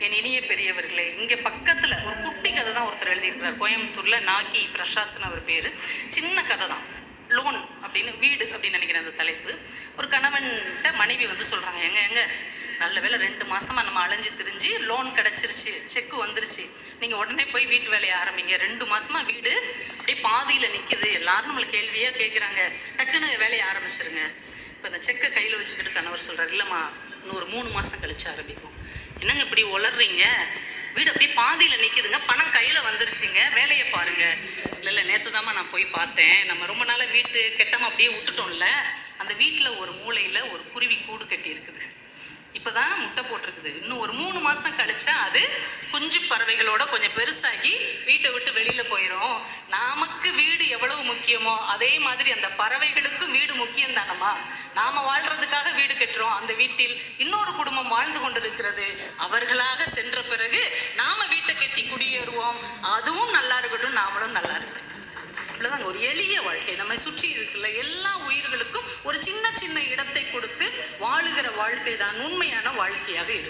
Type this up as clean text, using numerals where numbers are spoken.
என் இனிய பெரியவர்களே, இங்கே பக்கத்தில் ஒரு குட்டி கதை தான் ஒருத்தர் எழுதியிருக்கிறார். கோயம்புத்தூரில் நாகி பிரசாத்னு அவர் பேர். சின்ன கதை தான். லோன் அப்படின்னு, வீடு அப்படின்னு நினைக்கிறேன் அந்த தலைப்பு. ஒரு கணவன்கிட்ட மனைவி வந்து சொல்கிறாங்க, எங்க நல்ல வேலை 2 மாதமாக நம்ம அலைஞ்சு திரிஞ்சு லோன் கிடச்சிருச்சு, செக்கு வந்துருச்சு, நீங்கள் உடனே போய் வீட்டு வேலையை ஆரம்பிங்க. 2 மாதமாக வீடு அப்படியே பாதியில் நிற்கிது, எல்லாரும் நம்மளை கேள்வியாக கேட்குறாங்க, டக்குன்னு வேலையை ஆரம்பிச்சிருங்க. இப்போ இந்த செக்கை கையில் வச்சுக்கிட்டு கணவர் சொல்கிறார், இல்லைம்மா இன்னும் ஒரு 3 மாதம் கழிச்சு ஆரம்பிக்கும். என்னங்க இப்படி உளர்றீங்க, வீடு அப்படியே பாதியில் நிற்கிதுங்க, பணம் கையில் வந்துருச்சுங்க, வேலையை பாருங்க. இல்லை நேற்று தாம்மா நான் போய் பார்த்தேன், நம்ம ரொம்ப நாளாக வீட்டு கெட்டாமல் அப்படியே விட்டுட்டோம்ல, அந்த வீட்டில் ஒரு மூலையில் ஒரு குருவி கூடு கட்டி இருக்குது, இப்போ தான் முட்டை போட்டிருக்குது. இன்னும் ஒரு 3 மாதம் கழிச்சா அது குஞ்சு பறவைகளோட கொஞ்சம் பெருசாகி வீட்டை விட்டு வெளியில் போயிடும். நமக்கு வீடு எவ்வளவு முக்கியமோ அதே மாதிரி அந்த பறவைகளுக்கும் வீடு முக்கியம் தானம்மா. நாம் வாழ்கிறதுக்காக வீடு கட்டுறோம், அந்த வீட்டில் இன்னொரு குடும்பம் வாழ்ந்து கொண்டிருக்கிறது, அவர்களாக சென்ற பிறகு நாம் வீட்டை கட்டி குடியேறுவோம், அதுவும் நல்லா இருக்கட்டும், நாமளும் நல்லா இருக்கட்டும். இவ்வளோதான் ஒரு எளிய வாழ்க்கை. நம்மை சுற்றி இருக்குல்ல எல்லா உயிர்களுக்கும் ஒரு சின்ன சின்ன இடத்தை கொடுத்து வாழுகிற வாழ்க்கை தான் உண்மையான வாழ்க்கையாக இருக்கும்.